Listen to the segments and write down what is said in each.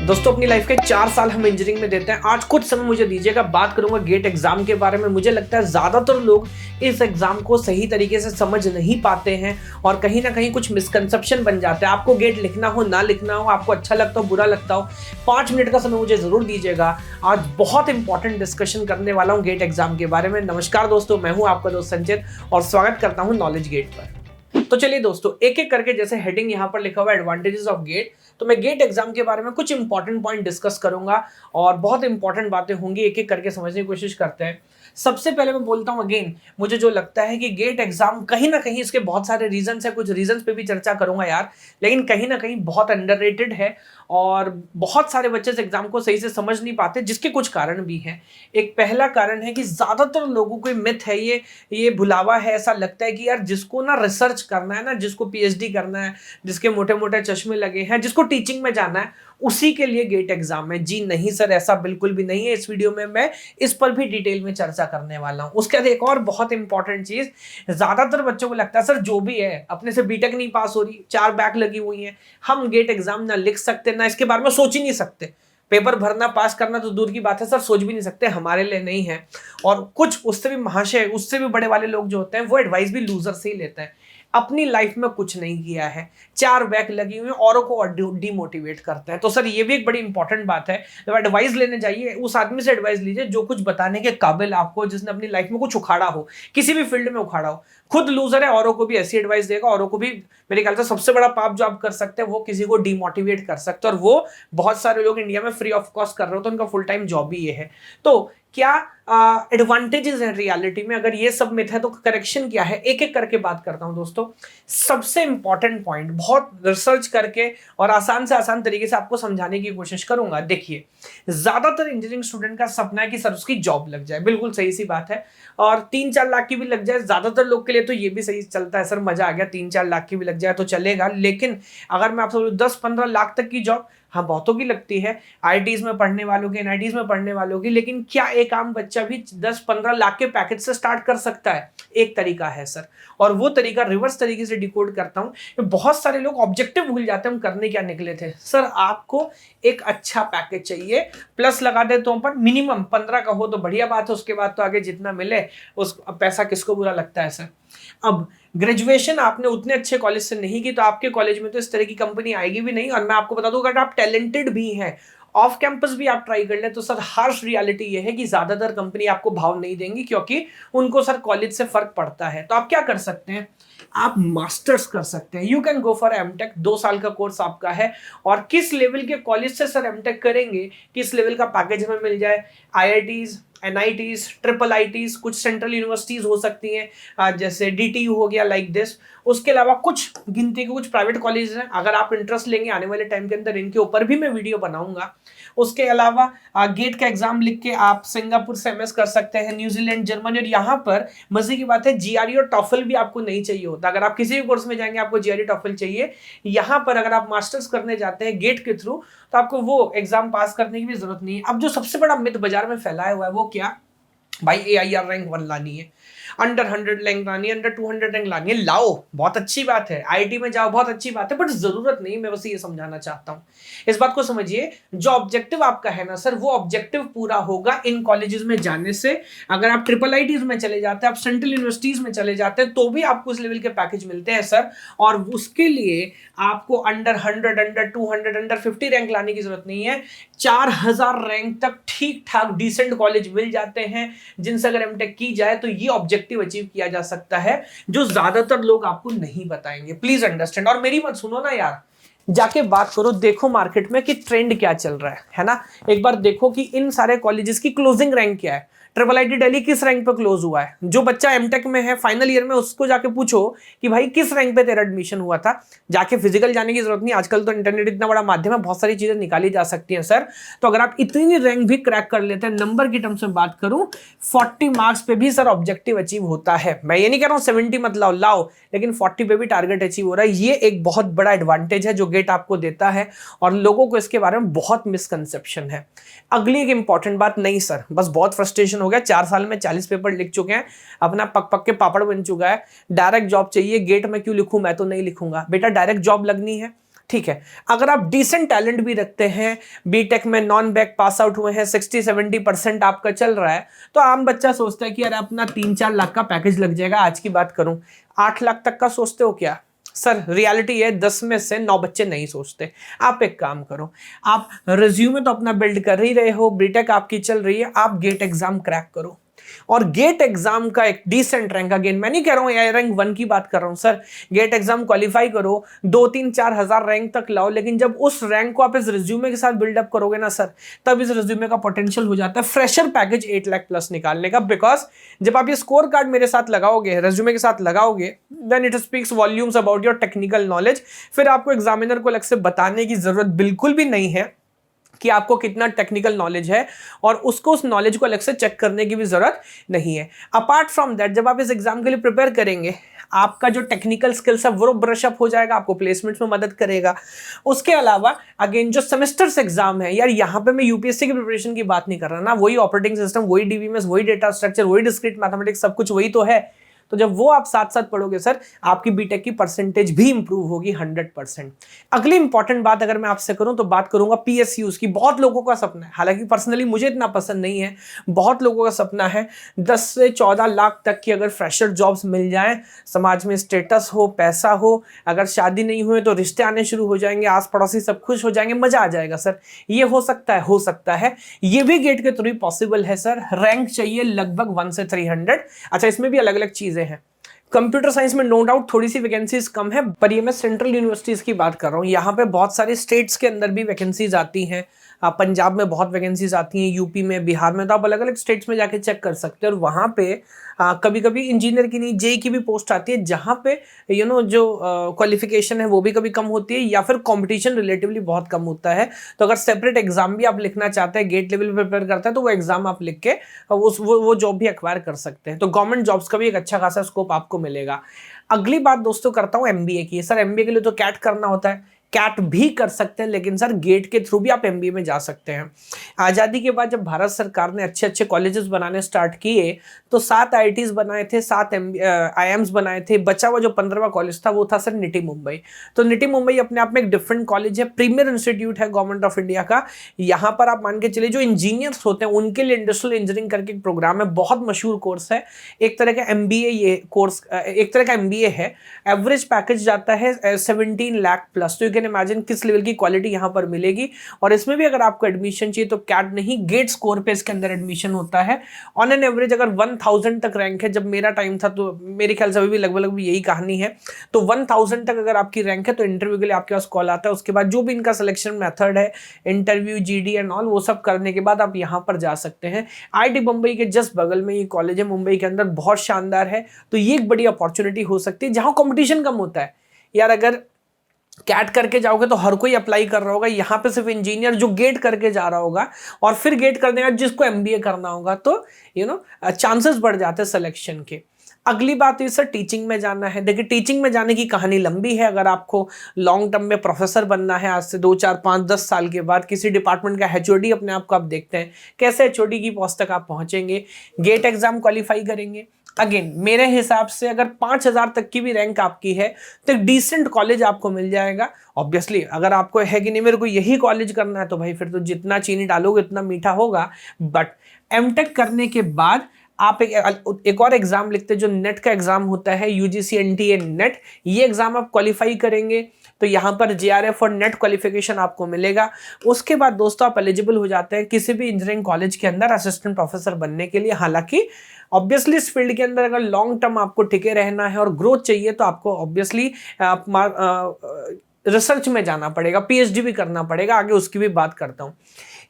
दोस्तों अपनी लाइफ के 4 साल हम इंजीनियरिंग में देते हैं। आज कुछ समय मुझे दीजिएगा, बात करूंगा गेट एग्जाम के बारे में। मुझे लगता है ज्यादातर लोग इस एग्जाम को सही तरीके से समझ नहीं पाते हैं और कहीं ना कहीं कुछ मिसकंसेप्शन बन जाता है। आपको गेट लिखना हो ना लिखना हो, आपको अच्छा लगता हो बुरा लगता हो, 5 मिनट का समय मुझे जरूर दीजिएगा। आज बहुत इंपॉर्टेंट डिस्कशन करने वाला हूँ गेट एग्जाम के बारे में। नमस्कार दोस्तों, मैं हूँ आपका दोस्त संचित और स्वागत करता हूँ नॉलेज गेट पर। तो चलिए दोस्तों, एक एक करके, जैसे हेडिंग यहाँ पर लिखा हुआ है एडवांटेजेस ऑफ गेट, तो मैं गेट एग्जाम के बारे में कुछ इंपॉर्टेंट पॉइंट डिस्कस करूंगा और बहुत इंपॉर्टेंट बातें होंगी। एक एक करके समझने की कोशिश करते हैं। सबसे पहले मैं बोलता हूं अगेन, मुझे जो लगता है कि गेट एग्जाम कहीं ना कहीं, इसके बहुत सारे रीजंस है, कुछ रीजंस पे भी चर्चा करूंगा यार, लेकिन कहीं ना कहीं बहुत अंडररेटेड है और बहुत सारे बच्चे इस एग्जाम को सही से समझ नहीं पाते, जिसके कुछ कारण भी हैं। एक पहला कारण है कि ज्यादातर लोगों को मिथ है, ये भुलावा है। ऐसा लगता है कि यार जिसको ना रिसर्च करना है ना, जिसको पीएचडी करना है, जिसके मोटे मोटे चश्मे लगे हैं, जिसको टीचिंग में जाना है, उसी के लिए गेट एग्जाम है। जी नहीं सर, ऐसा बिल्कुल भी नहीं है। इस वीडियो में मैं इस पर भी डिटेल में चर्चा करने वाला हूं। उसके बाद एक और बहुत इंपॉर्टेंट चीज, ज्यादातर बच्चों को लगता है सर जो भी है अपने से बीटेक नहीं पास हो रही, 4 बैक लगी हुई है, हम गेट एग्जाम ना लिख सकते ना इसके बारे में सोच ही नहीं सकते। पेपर भरना, पास करना तो दूर की बात है सर, सोच भी नहीं सकते, हमारे लिए नहीं है। और कुछ उससे भी महाशय, उससे भी बड़े वाले लोग जो होते हैं वो एडवाइस भी लूजर से ही लेते हैं। अपनी लाइफ में कुछ नहीं किया है, 4 बैक लगी हुई है, औरों को डिमोटिवेट करते हैं। तो सर ये भी एक बड़ी इंपॉर्टेंट बात है। जब एडवाइस लेने जाइए, उस आदमी से एडवाइस लीजिए जो कुछ बताने के काबिल आपको, जिसने अपनी लाइफ में कुछ उखाड़ा हो, किसी भी फील्ड में उखाड़ा हो। खुद लूजर है, औरों को भी ऐसी एडवाइस देगा, औरों को भी। मेरे ख्याल से सबसे बड़ा पाप जो आप कर सकते हैं वो किसी को डिमोटिवेट कर सकते हैं, और वो बहुत सारे लोग इंडिया में फ्री ऑफ कॉस्ट कर रहे हो, तो उनका फुल टाइम जॉब भी ये है। तो क्या एडवांटेजेस हैं रियलिटी में? अगर ये सब मिथ है तो करेक्शन क्या है, एक एक करके बात करता हूं दोस्तों। सबसे इंपॉर्टेंट पॉइंट, बहुत रिसर्च करके और आसान से आसान तरीके से आपको समझाने की कोशिश करूंगा। देखिए, ज्यादातर इंजीनियरिंग स्टूडेंट का सपना है कि सर उसकी जॉब लग जाए, बिल्कुल सही सी बात है, और 3-4 लाख की भी लग जाए। ज्यादातर लोग के लिए तो ये भी सही चलता है, सर मजा आ गया, 3-4 लाख की भी लग जाए तो चलेगा। लेकिन अगर मैं आपसे बोलूं 10-15 लाख तक की जॉब, हाँ बहुतों की लगती है, आईआईटीज में पढ़ने वालों की, एनआईटीज में पढ़ने वालों की, लेकिन क्या एक आम बच्चा भी 10-15 लाख के पैकेज से स्टार्ट कर सकता है? एक तरीका है सर, और वो तरीका रिवर्स तरीके से डिकोड करता हूं। बहुत सारे लोग ऑब्जेक्टिव भूल जाते हैं, हम करने क्या निकले थे। सर आपको एक अच्छा पैकेज चाहिए, प्लस लगा देता हूं पर मिनिमम 15 का हो तो बढ़िया बात है, उसके बाद तो आगे जितना मिले उस पैसा किसको बुरा लगता है सर। अब ग्रेजुएशन आपने उतने अच्छे कॉलेज से नहीं की तो आपके कॉलेज में तो इस तरह की कंपनी आएगी भी नहीं। और मैं आपको बता दूं, अगर आप टैलेंटेड भी हैं, ऑफ कैंपस भी आप ट्राई कर ले, तो सर हार्श रियलिटी ये है कि ज्यादातर कंपनी आपको भाव नहीं देंगी, क्योंकि उनको सर कॉलेज से फर्क पड़ता है। तो आप क्या कर सकते हैं, आप मास्टर्स कर सकते हैं। You can go for MTech, 2 साल का कोर्स आपका है। और किस लेवल के कॉलेज से सर एमटेक करेंगे, किस लेवल का पैकेज हमें मिल जाए, आईआईटीज, एनआईटीज, ट्रिपल आईटीज, कुछ सेंट्रल यूनिवर्सिटीज हो सकती हैं, जैसे डीटीयू हो गया, लाइक दिस। उसके अलावा कुछ गिनती के कुछ प्राइवेट कॉलेज हैं, अगर आप इंटरेस्ट लेंगे आने वाले टाइम के अंदर इनके ऊपर भी मैं वीडियो बनाऊंगा। उसके अलावा गेट का एग्जाम लिख के आप सिंगापुर से एमएस कर सकते हैं, न्यूजीलैंड, जर्मनी। और यहाँ पर मजे की बात है, जीआरई और टॉफल भी आपको नहीं चाहिए होता। अगर आप किसी भी कोर्स में जाएंगे आपको जीआरई टॉफल चाहिए। यहाँ पर अगर आप मास्टर्स करने जाते हैं गेट के थ्रू, तो आपको वो एग्जाम पास करने की भी जरूरत नहीं है। अब जो सबसे बड़ा मिथ बाजार में फैलाया हुआ है वो क्या, भाई AIR रैंक 1 लानी है, अंडर 100 रैंक लानी है, अंडर 200 रैंक लानी है। लाओ, बहुत अच्छी बात है, आईआईटी में जाओ, बहुत अच्छी बात है, बट जरूरत नहीं। मैं बस ये समझाना चाहता हूं, इस बात को समझिए। जो ऑब्जेक्टिव आपका है ना सर, वो ऑब्जेक्टिव पूरा होगा इन कॉलेजेस में जाने से। अगर आप ट्रिपल आईटीज में चले जाते हैं, आप सेंट्रल यूनिवर्सिटीज में चले जाते हैं, तो भी आपको उस लेवल के पैकेज मिलते हैं सर। और उसके लिए आपको अंडर 100, अंडर 200, अंडर 50 रैंक लाने की जरूरत नहीं है। 4000 रैंक तक ठीक ठाक डिसेंट कॉलेज मिल जाते हैं, जिनसे अगर एमटेक की जाए तो ये ऑब्जेक्टिव अचीव किया जा सकता है, जो ज्यादातर लोग आपको नहीं बताएंगे। प्लीज अंडरस्टैंड, और मेरी मत सुनो ना यार, जाके बात करो, देखो मार्केट में कि ट्रेंड क्या चल रहा है ना। एक बार देखो कि इन सारे कॉलेजेस की क्लोजिंग रैंक क्या है। ट्रिपल आईटी दिल्ली किस रैंक पर क्लोज हुआ है? जो बच्चा एमटेक में है फाइनल ईयर में, उसको जाके पूछो कि भाई किस रैंक पे तेरा एडमिशन हुआ था। जाके फिजिकल जाने की जरूरत नहीं, आजकल तो इंटरनेट इतना बड़ा माध्यम है, बहुत सारी चीजें निकाली जा सकती हैं सर। तो अगर आप इतनी रैंक भी क्रैक कर लेते हैं, नंबर की टर्म्स में बात करूं, 40 मार्क्स पे भी सर ऑब्जेक्टिव अचीव होता है। मैं ये नहीं कह रहा हूं 70 मत लाओ, लेकिन 40 पे भी टारगेट अचीव हो रहा है। ये एक बहुत बड़ा एडवांटेज है जो गेट आपको देता है, और लोगों को इसके बारे में बहुत मिसकंसेप्शन है। अगली एक इंपॉर्टेंट बात, नहीं सर बस बहुत फ्रस्ट्रेशन हो गया, 4 साल में 40 पेपर लिख चुके हैं, अपना पक पक के पापड़ बन चुका है, डायरेक्ट जॉब चाहिए, गेट में क्यों लिखूं, मैं तो नहीं लिखूंगा। बेटा डायरेक्ट जॉब लगनी है, ठीक है, अगर आप डिसेंट टैलेंट भी रखते हैं, बीटेक में नॉन बैक पास आउट हुए हैं, 60-70% आपका चल रहा है, तो आम बच्चा सोचता है कि यार अपना 3-4 लाख का पैकेज लग जाएगा। आज की बात करूं 8 लाख तक का सोचते हो क्या? सर रियलिटी है 10 में से 9 बच्चे नहीं सोचते। आप एक काम करो, आप रिज्यूमे तो अपना बिल्ड कर ही रहे हो, बीटेक आपकी चल रही है, आप गेट एग्जाम क्रैक करो और गेट एग्जाम का एक डिसेंट रैंक, अगेन मैं नहीं कह रहा हूं रैंक 1 की बात कर रहा हूं सर, गेट एग्जाम क्वालिफाई करो, 2-3-4 हजार रैंक तक लाओ, लेकिन जब उस रैंक को आप इस रिज्यूमे के साथ बिल्डअप करोगे ना सर, तब इस रिज्यूमे का पोटेंशियल हो जाता है फ्रेशर पैकेज 8 लाख प्लस निकालने का। बिकॉज जब आप ये स्कोर कार्ड मेरे साथ लगाओगे, रेज्यूमे के साथ लगाओगे, then it speaks volumes about your technical knowledge. फिर आपको एग्जामिनर को अलग से बताने की जरूरत बिल्कुल भी नहीं है कि आपको कितना टेक्निकल नॉलेज है, और उसको उस नॉलेज को अलग से चेक करने की भी जरूरत नहीं है। अपार्ट फ्रॉम दैट, जब आप इस एग्जाम के लिए प्रिपेयर करेंगे, आपका जो टेक्निकल स्किल्स है वो ब्रश अप हो जाएगा, आपको प्लेसमेंट्स में मदद करेगा। उसके अलावा अगेन जो सेमेस्टर्स एग्जाम है, यार यहाँ पे मैं यूपीएससी की प्रिपरेशन की बात नहीं कर रहा ना, वही ऑपरेटिंग सिस्टम, वही डीबीएमएस, वही डेटा स्ट्रक्चर, वही डिस्क्रीट मैथमेटिक्स, सब कुछ वही तो है। तो जब वो आप साथ साथ पढ़ोगे सर, आपकी बीटेक की परसेंटेज भी इंप्रूव होगी 100%। अगली इंपॉर्टेंट बात अगर मैं आपसे करूं तो बात करूंगा पीएसयूज की। बहुत लोगों का सपना है, हालांकि पर्सनली मुझे इतना पसंद नहीं है, बहुत लोगों का सपना है 10 से 14 लाख तक की अगर फ्रेशर जॉब्स मिल जाएं, समाज में स्टेटस हो, पैसा हो, अगर शादी नहीं हुए तो रिश्ते आने शुरू हो जाएंगे, आस पड़ोसी सब खुश हो जाएंगे, मजा आ जाएगा सर। ये हो सकता है, ये भी गेट के थ्रू पॉसिबल है सर। रैंक चाहिए लगभग 1 से 300। अच्छा, इसमें भी अलग अलग चीजें हैं। कंप्यूटर साइंस में नो डाउट थोड़ी सी वैकेंसीज कम है, पर ये मैं सेंट्रल यूनिवर्सिटीज की बात कर रहा हूँ। यहाँ पे बहुत सारे स्टेट्स के अंदर भी वैकेंसीज आती हैं। पंजाब में बहुत वैकेंसीज आती हैं, यूपी में, बिहार में, तो आप अलग अलग स्टेट्स में जाके चेक कर सकते हैं। और वहाँ पे कभी कभी इंजीनियर की नहीं, जेई की भी पोस्ट आती है, जहाँ पे जो क्वालिफिकेशन है वो भी कभी कम होती है, या फिर कंपटीशन रिलेटिवली बहुत कम होता है। तो अगर सेपरेट एग्जाम भी आप लिखना चाहते हैं, गेट लेवल पे प्रिपेयर करते हैं, तो वो एग्जाम आप लिख के वो जॉब भी एक्वायर कर सकते हैं। तो गवर्नमेंट जॉब्स का भी एक अच्छा खासा स्कोप आपको मिलेगा। अगली बात दोस्तों करता हूँ एमबीए की। सर एमबीए के लिए तो कैट करना होता है, कैट भी कर सकते हैं, लेकिन सर गेट के थ्रू भी आप एमबीए में जा सकते हैं। आज़ादी के बाद जब भारत सरकार ने अच्छे अच्छे कॉलेजेस बनाने स्टार्ट किए, तो 7 आईआईटीज बनाए थे, 7 आईएम्स बनाए थे। बचा हुआ जो 15वां कॉलेज था वो था सर निटी मुंबई। तो निटी मुंबई अपने आप में एक डिफरेंट कॉलेज है, प्रीमियर इंस्टीट्यूट है गवर्नमेंट ऑफ इंडिया का। यहाँ पर आप मान के चलिए जो इंजीनियर्स होते हैं उनके लिए इंडस्ट्रियल इंजीनियरिंग करके एक प्रोग्राम है, बहुत मशहूर कोर्स है, एक तरह का एमबीए ये कोर्स, एक तरह का एमबीए है। एवरेज पैकेज जाता है 17 लाख प्लस। तो यू कैन इमेजिन किस लेवल की क्वालिटी यहां पर मिलेगी। और इसमें भी अगर आपको एडमिशन चाहिए तो कैट नहीं, गेट स्कोर पे इसके अंदर एडमिशन होता है। ऑन एन एवरेज अगर 1000 तक रैंक है, जब मेरा टाइम था तो मेरे ख्याल से अभी भी लगभग यही कहानी है, तो 1000 तक अगर आपकी रैंक है तो इंटरव्यू के लिए आपके पास कॉल आता है। उसके बाद जो भी इनका सिलेक्शन मेथड है, इंटरव्यू, जीडी एंड ऑल, वो सब करने के बाद आप यहां पर जा सकते हैं। आईआईटी मुंबई के जस्ट बगल में ये कॉलेज है, मुंबई के अंदर, बहुत शानदार है। तो ये एक बड़ी अपॉर्चुनिटी हो सकती है जहां कंपटीशन कम होता है। यार अगर कैट करके जाओगे तो हर कोई अप्लाई कर रहा होगा, यहाँ पे सिर्फ इंजीनियर जो गेट करके जा रहा होगा, और फिर गेट करने का जिसको एमबीए करना होगा, तो चांसेस बढ़ जाते हैं सिलेक्शन के। अगली बात ये सर टीचिंग में जाना है। देखिए टीचिंग में जाने की कहानी लंबी है। अगर आपको लॉन्ग टर्म में प्रोफेसर बनना है, आज से 2, 4, 5, 10 साल के बाद किसी डिपार्टमेंट का एचओडी अपने आप को आप देखते हैं, कैसे एचओडी की पोस्ट तक आप पहुंचेंगे, गेट एग्जाम क्वालिफाई करेंगे। अगेन मेरे हिसाब से अगर 5000 तक की भी रैंक आपकी है तो एक डिसेंट कॉलेज आपको मिल जाएगा। ऑब्वियसली अगर आपको है कि नहीं मेरे को यही कॉलेज करना है, तो भाई फिर तो जितना चीनी डालोगे उतना मीठा होगा। बट एमटेक करने के बाद आप एक और एग्जाम लिखते हैं जो नेट का एग्जाम होता है, यूजीसी एनटीए नेट। ये एग्जाम आप क्वालिफाई करेंगे तो यहाँ पर जेआरएफ और नेट क्वालिफिकेशन आपको मिलेगा। उसके बाद दोस्तों आप एलिजिबल हो जाते हैं किसी भी इंजीनियरिंग कॉलेज के अंदर असिस्टेंट प्रोफेसर बनने के लिए। हालांकि ऑब्वियसली इस फील्ड के अंदर अगर लॉन्ग टर्म आपको टिके रहना है और ग्रोथ चाहिए तो आपको ऑब्वियसली रिसर्च में जाना पड़ेगा, पीएचडी भी करना पड़ेगा, आगे उसकी भी बात करता हूँ।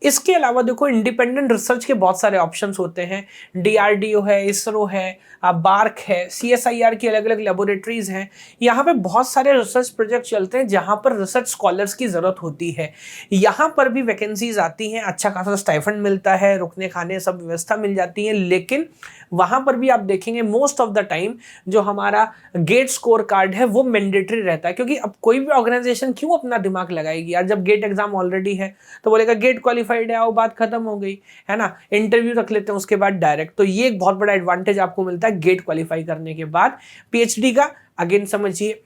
इसके अलावा देखो इंडिपेंडेंट रिसर्च के बहुत सारे ऑप्शंस होते हैं। डीआरडीओ है, इसरो है, बार्क है, सीएसआईआर की अलग अलग लेबोरेटरीज हैं। यहाँ पे बहुत सारे रिसर्च प्रोजेक्ट चलते हैं जहाँ पर रिसर्च स्कॉलर्स की ज़रूरत होती है। यहाँ पर भी वैकेंसीज आती हैं, अच्छा खासा स्टाइफंड मिलता है, रुकने खाने सब व्यवस्था मिल जाती है। लेकिन वहाँ पर भी आप देखेंगे मोस्ट ऑफ द टाइम जो हमारा गेट स्कोर कार्ड है वो मैंडेटरी रहता है, क्योंकि अब कोई भी ऑर्गेनाइजेशन क्यों अपना दिमाग लगाएगी यार, जब गेट एग्जाम ऑलरेडी है तो बोलेगा गेट क्वालिफाइड है, आओ बात खत्म हो गई है ना, इंटरव्यू रख लेते हैं उसके बाद डायरेक्ट। तो ये एक बहुत बड़ा एडवांटेज आपको मिलता है गेट क्वालिफाई करने के बाद। पीएचडी का अगेन समझिए,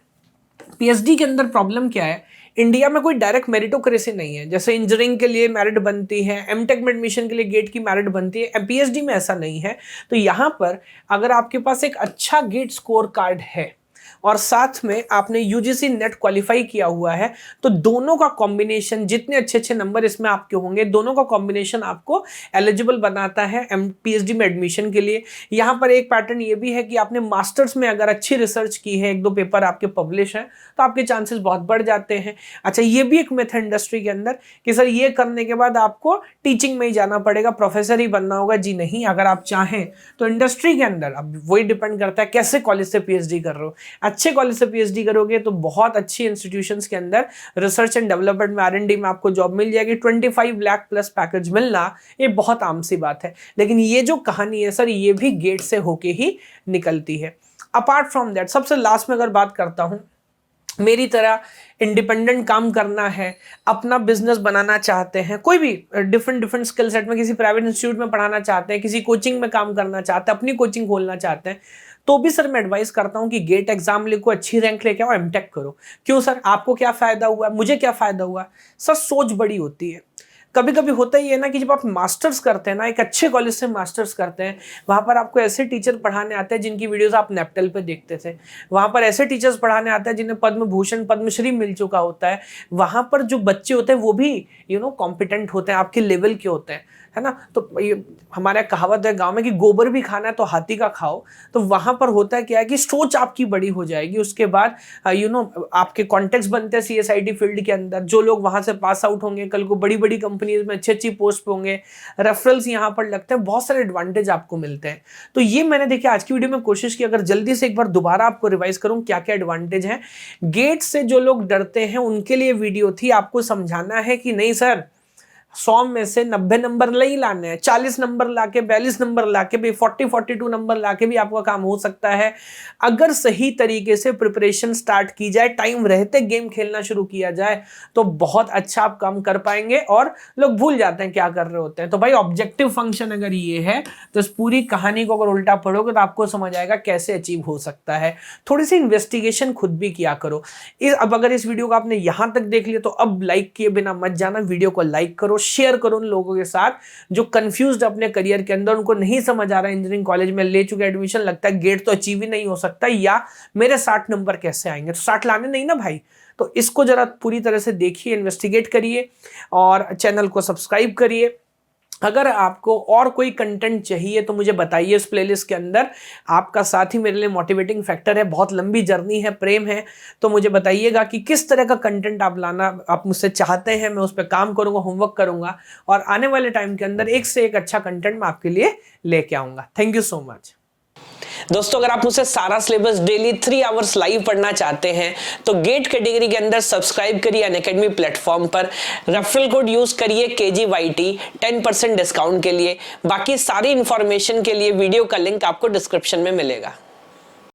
पीएचडी के अंदर प्रॉब्लम क्या है, इंडिया में कोई डायरेक्ट मेरिटोक्रेसी नहीं है, जैसे इंजीनियरिंग के लिए मेरिट बनती है, एमटेक में एडमिशन के लिए गेट की मेरिट बनती है, पीएचडी में ऐसा नहीं है। तो यहाँ पर अगर आपके पास एक अच्छा गेट स्कोर कार्ड है और साथ में आपने यूजीसी नेट क्वालिफाई किया हुआ है, तो दोनों का कॉम्बिनेशन, जितने अच्छे अच्छे नंबर इसमें आपके होंगे, दोनों का कॉम्बिनेशन आपको एलिजिबल बनाता है पीएचडी में एडमिशन के लिए। यहाँ पर एक पैटर्न ये भी है कि आपने मास्टर्स में अगर अच्छी रिसर्च की है, 1-2 पेपर आपके पब्लिश हैं, तो आपके चांसेस बहुत बढ़ जाते हैं। अच्छा, ये भी एक मेथड इंडस्ट्री के अंदर कि सर ये करने के बाद आपको टीचिंग में ही जाना पड़ेगा, प्रोफेसर ही बनना होगा। जी नहीं, अगर आप चाहें तो इंडस्ट्री के अंदर, अब वही डिपेंड करता है कैसे कॉलेज से पीएचडी कर रहे हो। अच्छे कॉलेज से पीएचडी करोगे तो बहुत अच्छी इंस्टीट्यूशंस के अंदर रिसर्च एंड डेवलपमेंट में, R&D में आपको जॉब मिल जाएगी। 25 लाख प्लस पैकेज मिलना ये बहुत आम सी बात है। लेकिन ये जो कहानी है सर, ये भी गेट से होके ही निकलती है। अपार्ट फ्रॉम दैट, सबसे लास्ट में अगर बात करता हूं, मेरी तरह इंडिपेंडेंट काम करना है, अपना बिजनेस बनाना चाहते हैं, कोई भी डिफरेंट स्किल सेट में, किसी प्राइवेट इंस्टीट्यूट में पढ़ाना चाहते हैं, किसी कोचिंग में काम करना चाहते हैं, अपनी कोचिंग खोलना चाहते हैं, तो भी सर मैं एडवाइस करता हूं कि गेट एग्जाम लिखो, अच्छी रैंक लेके आओ, एमटेक करो। क्यों सर, आपको क्या फायदा हुआ, मुझे क्या फायदा हुआ? सर सोच बड़ी होती है। कभी कभी होता ही है ना कि जब आप मास्टर्स करते हैं ना, एक अच्छे कॉलेज से मास्टर्स करते हैं, वहाँ पर आपको ऐसे टीचर पढ़ाने आते हैं जिनकी वीडियोस आप नेपटल पे देखते थे। वहाँ पर ऐसे टीचर्स पढ़ाने आते हैं जिन्हें पद्म भूषण पद्मश्री मिल चुका होता है। वहाँ पर जो बच्चे होते हैं वो भी कॉम्पिटेंट होते हैं, आपके लेवल के होते हैं, है ना। तो ये हमारा कहावत है गांव में कि गोबर भी खाना है तो हाथी का खाओ। तो वहां पर होता है क्या है कि सोच आपकी बड़ी हो जाएगी। उसके बाद आपके कॉन्टेक्ट्स बनते हैं सीएसआईटी फील्ड के अंदर। जो लोग वहां से पास आउट होंगे, कल को बड़ी बड़ी कंपनीज में अच्छी पोस्ट पे होंगे, रेफरल्स यहाँ पर लगते हैं, बहुत सारे एडवांटेज आपको मिलते हैं। तो ये मैंने देखिए आज की वीडियो में कोशिश की, अगर जल्दी से एक बार दोबारा आपको रिवाइज करूं क्या क्या एडवांटेज है। गेट से जो लोग डरते हैं उनके लिए वीडियो थी, आपको समझाना है कि नहीं सर, 100 में से 90 नंबर नहीं लाने हैं, 40 नंबर लाके, 42 नंबर लाके भी, 42 नंबर लाके भी आपका काम हो सकता है। अगर सही तरीके से प्रिपरेशन स्टार्ट की जाए, टाइम रहते गेम खेलना शुरू किया जाए, तो बहुत अच्छा आप काम कर पाएंगे। और लोग भूल जाते हैं क्या कर रहे होते हैं। तो भाई ऑब्जेक्टिव फंक्शन अगर ये है, तो इस पूरी कहानी को अगर उल्टा पढ़ोगे तो आपको समझ आएगा कैसे अचीव हो सकता है। थोड़ी सी इन्वेस्टिगेशन खुद भी किया करो। अब अगर इस वीडियो को आपने यहां तक देख लिया तो अब लाइक किए बिना मत जाना, वीडियो को लाइक करो, शेयर करो उन लोगों के साथ जो कंफ्यूज्ड अपने करियर के अंदर, उनको नहीं समझ आ रहा है, इंजीनियरिंग कॉलेज में ले चुके एडमिशन, लगता है गेट तो अचीव ही नहीं हो सकता, या मेरे 60 नंबर कैसे आएंगे। तो 60 लाने नहीं ना भाई। तो इसको जरा पूरी तरह से देखिए, इन्वेस्टिगेट करिए और चैनल को सब्सक्राइब करिए। अगर आपको और कोई कंटेंट चाहिए तो मुझे बताइए इस प्लेलिस्ट के अंदर। आपका साथ ही मेरे लिए मोटिवेटिंग फैक्टर है, बहुत लंबी जर्नी है, प्रेम है। तो मुझे बताइएगा कि किस तरह का कंटेंट आप लाना आप मुझसे चाहते हैं, मैं उस पर काम करूंगा, होमवर्क करूंगा और आने वाले टाइम के अंदर एक से एक अच्छा कंटेंट मैं आपके लिए लेके आऊंगा। Thank you so much. दोस्तों, अगर आप मुझसे सारा सिलेबस डेली 3 आवर्स लाइव पढ़ना चाहते हैं तो गेट कैटेगरी के अंदर सब्सक्राइब करिए अनअकैडमी प्लेटफॉर्म पर। रेफरल कोड यूज करिए KGYT 10% डिस्काउंट के लिए। बाकी सारी इंफॉर्मेशन के लिए वीडियो का लिंक आपको डिस्क्रिप्शन में मिलेगा।